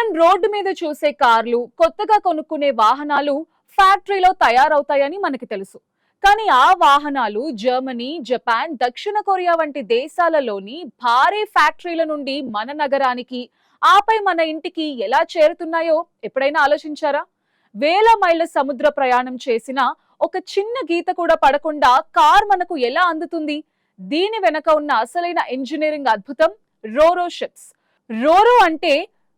మనం రోడ్డు మీద చూసే కార్లు, కొత్తగా కొనుక్కునే వాహనాలు ఫ్యాక్టరీలో తయారవుతాయని మనకి తెలుసు. కానీ ఆ వాహనాలు జర్మనీ, జపాన్, దక్షిణ కొరియా వంటి దేశాలలోని భారీ ఫ్యాక్టరీల నుండి మన నగరానికి, ఆపై మన ఇంటికి ఎలా చేరుతున్నాయో ఎప్పుడైనా ఆలోచించారా? వేల మైళ్ళ సముద్ర ప్రయాణం చేసిన ఒక చిన్న గీత కూడా పడకుండా కార్ మనకు ఎలా అందుతుంది? దీని వెనక ఉన్న అసలైన ఇంజనీరింగ్ అద్భుతం రోరో షిప్స్. రోరో అంటే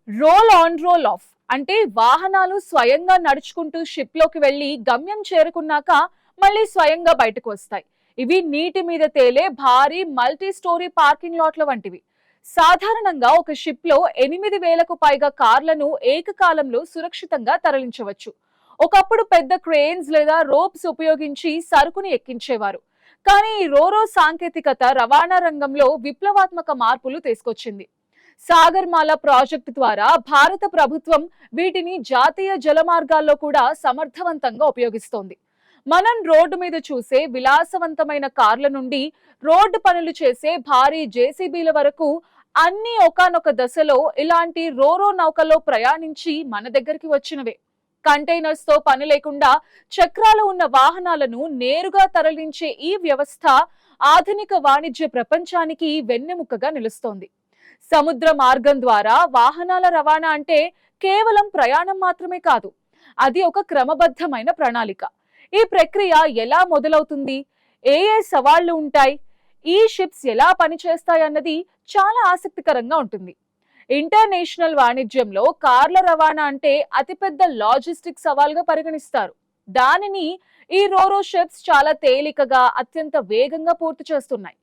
రోల్ ఆన్ రోల్ ఆఫ్, అంటే వాహనాలు స్వయంగా నడుచుకుంటూ షిప్ లోకి వెళ్లి గమ్యం చేరుకున్నాక మళ్ళీ స్వయంగా బయటకు వస్తాయి. ఇవి నీటి మీద తేలే భారీ మల్టీ స్టోరీ పార్కింగ్ లాట్ల వంటివి. సాధారణంగా ఒక షిప్ లో 8,000కు పైగా కార్లను ఏకకాలంలో సురక్షితంగా తరలించవచ్చు. ఒకప్పుడు పెద్ద క్రేన్స్ లేదా రోప్స్ ఉపయోగించి సరుకుని ఎక్కించేవారు. కానీ ఈ రోరో సాంకేతికత రవాణా రంగంలో విప్లవాత్మక మార్పులు తీసుకొచ్చింది. సాగర్మాల ప్రాజెక్టు ద్వారా భారత ప్రభుత్వం వీటిని జాతీయ జలమార్గాల్లో కూడా సమర్థవంతంగా ఉపయోగిస్తోంది. మనం రోడ్డు మీద చూసే విలాసవంతమైన కార్ల నుండి రోడ్డు పనులు చేసే భారీ జేసీబీల వరకు అన్ని ఒకానొక దశలో ఇలాంటి రోరో నౌకలో ప్రయాణించి మన దగ్గరికి వచ్చినవే. కంటైనర్స్ తో పని లేకుండా చక్రాలు ఉన్న వాహనాలను నేరుగా తరలించే ఈ వ్యవస్థ ఆధునిక వాణిజ్య ప్రపంచానికి వెన్నెముకగా నిలుస్తోంది. సముద్ర మార్గం ద్వారా వాహనాల రవాణా అంటే కేవలం ప్రయాణం మాత్రమే కాదు, అది ఒక క్రమబద్ధమైన ప్రణాళిక. ఈ ప్రక్రియ ఎలా మొదలవుతుంది, ఏ సవాళ్లు ఉంటాయి, ఈ షిప్స్ ఎలా పనిచేస్తాయన్నది చాలా ఆసక్తికరంగా ఉంటుంది. ఇంటర్నేషనల్ వాణిజ్యంలో కార్ల రవాణా అంటే అతిపెద్ద లాజిస్టిక్ సవాల్గా పరిగణిస్తారు. దానిని ఈ రోరో షిప్స్ చాలా తేలికగా, అత్యంత వేగంగా పూర్తి చేస్తున్నాయి.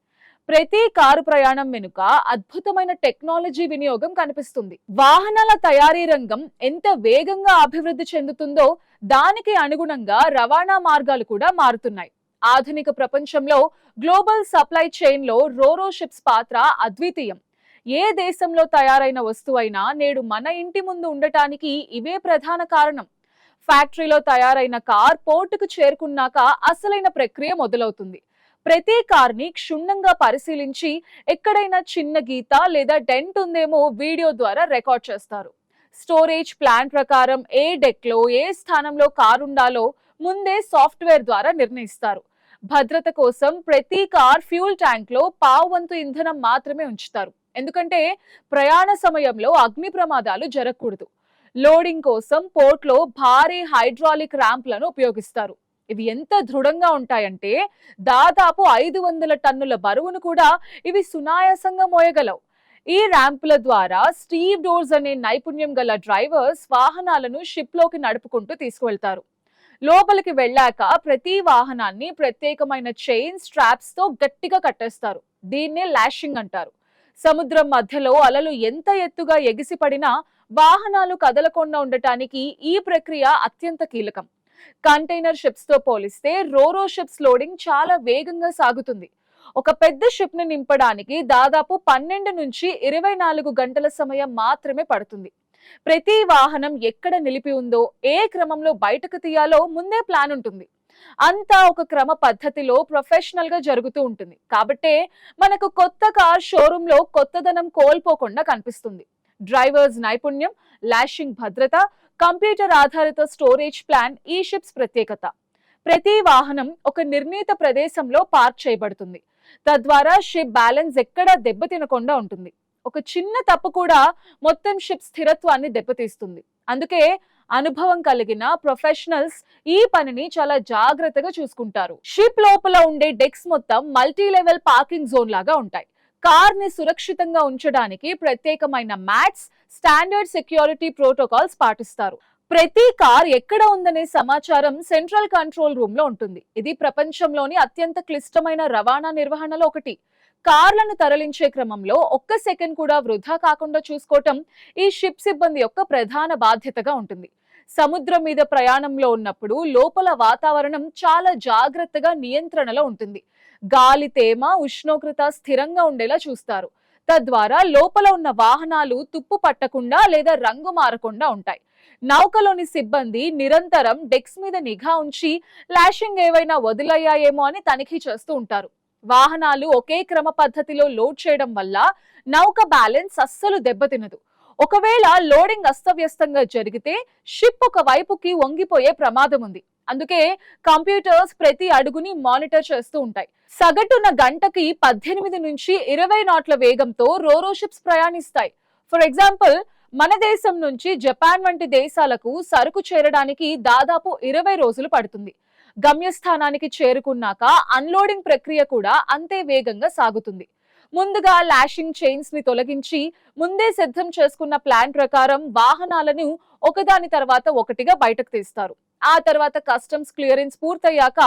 ప్రతి కారు ప్రయాణం వెనుక అద్భుతమైన టెక్నాలజీ వినియోగం కనిపిస్తుంది. వాహనాల తయారీ రంగం ఎంత వేగంగా అభివృద్ధి చెందుతుందో దానికి అనుగుణంగా రవాణా మార్గాలు కూడా మారుతున్నాయి. ఆధునిక ప్రపంచంలో గ్లోబల్ సప్లై చైన్ లో రోరో షిప్స్ పాత్ర అద్వితీయం. ఏ దేశంలో తయారైన వస్తువైనా నేడు మన ఇంటి ముందు ఉండటానికి ఇవే ప్రధాన కారణం. ఫ్యాక్టరీలో తయారైన కార్ పోర్టుకు చేరుకున్నాక అసలైన ప్రక్రియ మొదలవుతుంది. ప్రతి కార్ని క్షుణ్ణంగా పరిశీలించి ఎక్కడైనా చిన్న గీత లేదా డెంట్ ఉందేమో వీడియో ద్వారా రికార్డ్ చేస్తారు. స్టోరేజ్ ప్లాన్ ప్రకారం ఏ డెక్ లో ఏ స్థానంలో కారు ఉండాలో ముందే సాఫ్ట్వేర్ ద్వారా నిర్ణయిస్తారు. భద్రత కోసం ప్రతి కార్ ఫ్యూల్ ట్యాంక్ లో పావువంతు ఇంధనం మాత్రమే ఉంచుతారు, ఎందుకంటే ప్రయాణ సమయంలో అగ్ని ప్రమాదాలు జరగకూడదు. లోడింగ్ కోసం పోర్ట్ లో భారీ హైడ్రాలిక్ ర్యాంప్లను ఉపయోగిస్తారు. ఇవి ఎంత దృఢంగా ఉంటాయంటే దాదాపు 500 టన్నుల బరువును కూడా ఇవి సునాయాసంగా మోయగలవు. ఈ ర్యాంపుల ద్వారా స్టీవ్ డోర్స్ అనే నైపుణ్యం గల డ్రైవర్స్ వాహనాలను షిప్ లోకి నడుపుకుంటూ తీసుకువెళ్తారు. లోపలికి వెళ్ళాక ప్రతి వాహనాన్ని ప్రత్యేకమైన చైన్ స్ట్రాప్స్ తో గట్టిగా కట్టేస్తారు. దీన్నే లాషింగ్ అంటారు. సముద్రం మధ్యలో అలలు ఎంత ఎత్తుగా ఎగిసిపడినా వాహనాలు కదలకుండా ఉండటానికి ఈ ప్రక్రియ అత్యంత కీలకం. కంటైనర్ షిప్స్ తో పోలిస్తే రోరో షిప్స్ లోడింగ్ చాలా వేగంగా సాగుతుంది. ఒక పెద్ద షిప్ ని నింపడానికి దాదాపు 12 నుంచి 24 గంటల సమయం మాత్రమే పడుతుంది. ప్రతి వాహనం ఎక్కడ నిలిపి ఉందో, ఏ క్రమంలో బయటకు తీయాలో ముందే ప్లాన్ ఉంటుంది. అంతా ఒక క్రమ పద్ధతిలో ప్రొఫెషనల్ గా జరుగుతూ ఉంటుంది. కాబట్టే మనకు కొత్త కార్ షోరూమ్ లో కొత్తదనం కోల్పోకుండా కనిపిస్తుంది. డ్రైవర్స్ నైపుణ్యం, లాషింగ్ భద్రత, కంప్యూటర్ ఆధారిత స్టోరేజ్ ప్లాన్ ఈ షిప్స్ ప్రత్యేకత. ప్రతి వాహనం ఒక నిర్ణీత ప్రదేశంలో పార్క్ చేయబడుతుంది. తద్వారా షిప్ బ్యాలెన్స్ ఎక్కడా దెబ్బతినకుండా ఉంటుంది. ఒక చిన్న తప్పు కూడా మొత్తం షిప్ స్థిరత్వాన్ని దెబ్బతీస్తుంది. అందుకే అనుభవం కలిగిన ప్రొఫెషనల్స్ ఈ పనిని చాలా జాగ్రత్తగా చూసుకుంటారు. షిప్ లోపల ఉండే డెక్స్ మొత్తం మల్టీ లెవెల్ పార్కింగ్ జోన్ లాగా ఉంటాయి. కార్ ని సురక్షితంగా ఉంచడానికి ప్రత్యేకమైన మ్యాట్స్, స్టాండర్డ్ సెక్యూరిటీ ప్రోటోకాల్స్ పాటిస్తారు. ప్రతి కార్ ఎక్కడ ఉందనే సమాచారం సెంట్రల్ కంట్రోల్ రూమ్ లో ఉంటుంది. ఇది ప్రపంచంలోని అత్యంత క్లిష్టమైన రవాణా నిర్వహణలో ఒకటి. కార్లను తరలించే క్రమంలో ఒక్క సెకండ్ కూడా వృధా కాకుండా చూసుకోవటం ఈ షిప్ సిబ్బంది యొక్క ప్రధాన బాధ్యతగా ఉంటుంది. సముద్రం మీద ప్రయాణంలో ఉన్నప్పుడు లోపల వాతావరణం చాలా జాగ్రత్తగా నియంత్రణలో ఉంటుంది. గాలి తేమ, ఉష్ణోగ్రత స్థిరంగా ఉండేలా చూస్తారు. తద్వారా లోపల ఉన్న వాహనాలు తుప్పు పట్టకుండా లేదా రంగు మారకుండా ఉంటాయి. నౌకలోని సిబ్బంది నిరంతరం డెక్స్ మీద నిఘా ఉంచి లాషింగ్ ఏవైనా వదిలయ్యాయేమో అని తనిఖీ చేస్తూ ఉంటారు. వాహనాలు ఒకే క్రమ పద్ధతిలో లోడ్ చేయడం వల్ల నౌక బ్యాలెన్స్ అస్సలు దెబ్బతినదు. ఒకవేళ లోడింగ్ అస్తవ్యస్తంగా జరిగితే షిప్ ఒక వైపుకి వంగిపోయే ప్రమాదం ఉంది. అందుకే కంప్యూటర్స్ ప్రతి అడుగుని మానిటర్ చేస్తూ ఉంటాయి. సగటున గంటకి 18 నుంచి 20 నాట్ల వేగంతో రోరో షిప్స్ ప్రయాణిస్తాయి. ఫర్ ఎగ్జాంపుల్, మన దేశం నుంచి జపాన్ వంటి దేశాలకు సరుకు చేరడానికి దాదాపు 20 రోజులు పడుతుంది. గమ్యస్థానానికి చేరుకున్నాక అన్లోడింగ్ ప్రక్రియ కూడా అంతే వేగంగా సాగుతుంది. ముందుగా లాషింగ్ చైన్స్ ని తొలగించి ముందే సిద్ధం చేసుకున్న ప్లాన్ ప్రకారం వాహనాలను ఒకదాని తర్వాత ఒకటిగా బయటకు తీస్తారు. ఆ తర్వాత కస్టమ్స్ క్లియరెన్స్ పూర్తయ్యాక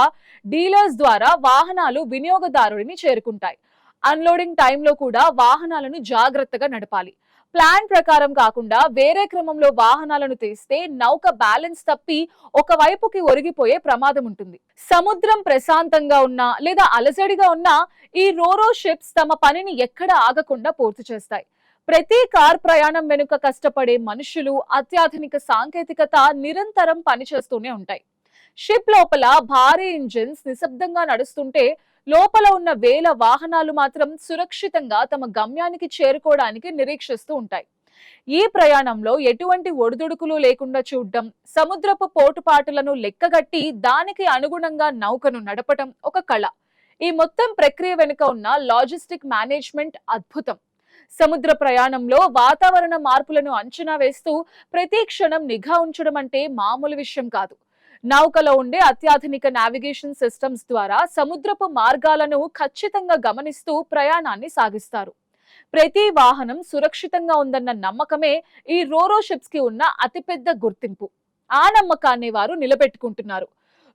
డీలర్స్ ద్వారా వాహనాలు వినియోగదారుడిని చేరుకుంటాయి. అన్లోడింగ్ టైంలో కూడా వాహనాలను జాగ్రత్తగా నడపాలి. ప్లాన్ ప్రకారం కాకుండా వేరే క్రమంలో వాహనాలను తీస్తే నౌక బ్యాలెన్స్ తప్పి ఒకవైపుకి ఒరిగిపోయే ప్రమాదం ఉంటుంది. సముద్రం ప్రశాంతంగా ఉన్నా లేదా అలజడిగా ఉన్నా ఈ రోరో షిప్స్ తమ పనిని ఎక్కడ ఆగకుండా పూర్తి చేస్తాయి. ప్రతి కార్ ప్రయాణం వెనుక కష్టపడే మనుషులు, అత్యాధునిక సాంకేతికత నిరంతరం పనిచేస్తూనే ఉంటాయి. షిప్ లోపల భారీ ఇంజిన్స్ నిశ్శబ్దంగా నడుస్తుంటే లోపల ఉన్న వేల వాహనాలు మాత్రం సురక్షితంగా తమ గమ్యానికి చేరుకోవడానికి నిరీక్షిస్తూ ఉంటాయి. ఈ ప్రయాణంలో ఎటువంటి ఒడిదుడుకులు లేకుండా చూడడం, సముద్రపు పోటుపాటులను లెక్కగట్టి దానికి అనుగుణంగా నౌకను నడపడం ఒక కళ. ఈ మొత్తం ప్రక్రియ వెనుక ఉన్న లాజిస్టిక్ మేనేజ్మెంట్ అద్భుతం. సముద్ర ప్రయాణంలో వాతావరణ మార్పులను అంచనా వేస్తూ ప్రతి క్షణం నిఘా ఉంచడం అంటే మామూలు విషయం కాదు. నౌకలో ఉండే అత్యాధునిక నావిగేషన్ సిస్టమ్స్ ద్వారా సముద్రపు మార్గాలను ఖచ్చితంగా గమనిస్తూ ప్రయాణాన్ని సాగిస్తారు. ప్రతి వాహనం సురక్షితంగా ఉందన్న నమ్మకమే ఈ రోరో షిప్స్ కి ఉన్న అతిపెద్ద గుర్తింపు. ఆ నమ్మకాన్ని వారు నిలబెట్టుకుంటున్నారు.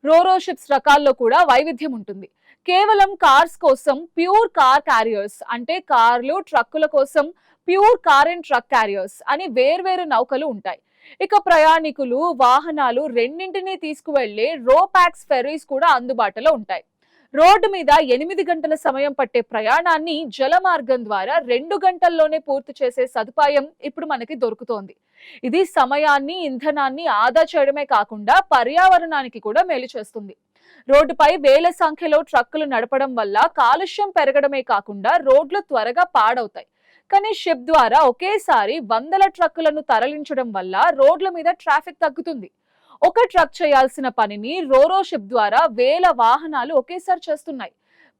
రోరో షిప్స్ రకాల్లో కూడా వైవిధ్యం ఉంటుంది. కేవలం కార్స్ కోసం ప్యూర్ కార్ క్యారియర్స్ అంటే కార్లు, ట్రక్కుల కోసం pure car and truck carriers అని వేర్వేరు నౌకలు ఉంటాయి. ఇక ప్రయాణికులు, వాహనాలు రెండింటినీ తీసుకువెళ్లే రోపాక్స్ ఫెర్రీస్ కూడా అందుబాటులో ఉంటాయి. రోడ్డు మీద 8 గంటల సమయం పట్టే ప్రయాణాన్ని జల మార్గం ద్వారా 2 గంటల్లోనే పూర్తి చేసే సదుపాయం ఇప్పుడు మనకి దొరుకుతోంది. ఇది సమయాన్ని, ఇంధనాన్ని ఆదా చేయడమే కాకుండా పర్యావరణానికి కూడా మేలు చేస్తుంది. రోడ్డుపై వేల సంఖ్యలో ట్రక్కులు నడపడం వల్ల కాలుష్యం పెరగడమే కాకుండా రోడ్లు త్వరగా పాడవుతాయి. కానీ షిప్ ద్వారా ఒకేసారి వందల ట్రక్కులను తరలించడం వల్ల రోడ్ల మీద ట్రాఫిక్ తగ్గుతుంది. ఒక ట్రక్ చేయాల్సిన పనిని రోరో షిప్ ద్వారా వేల వాహనాలు ఒకేసారి చేస్తున్నాయి.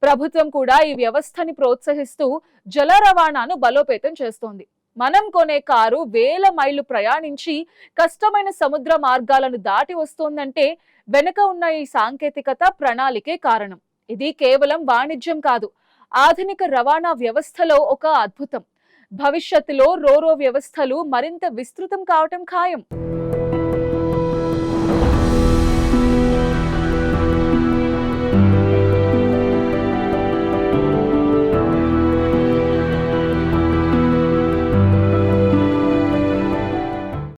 ప్రభుత్వం కూడా ఈ వ్యవస్థని ప్రోత్సహిస్తూ జల రవాణాను బలోపేతం చేస్తోంది. మనం కొనే కారు వేల మైళ్లు ప్రయాణించి కష్టమైన సముద్ర మార్గాలను దాటి వస్తోందంటే వెనుక ఉన్న ఈ సాంకేతికత, ప్రణాళికే కారణం. ఇది కేవలం వాణిజ్యం కాదు, ఆధునిక రవాణా వ్యవస్థలో ఒక అద్భుతం. భవిష్యత్తులో రోరో వ్యవస్థలు మరింత విస్తృతం కావటం ఖాయం.